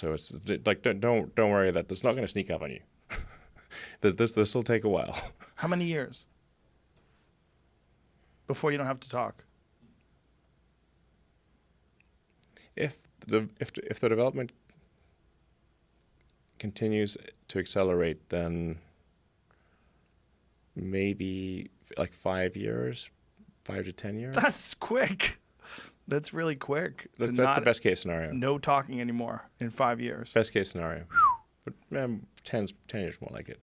So it's like don't worry that it's not going to sneak up on you. This will take a while. How many years before you don't have to talk? If the development continues to accelerate, then maybe like 5 years, 5 to 10 years. That's quick. That's really quick. That's the best case scenario. No talking anymore in 5 years. Best case scenario. But 10 years more like it.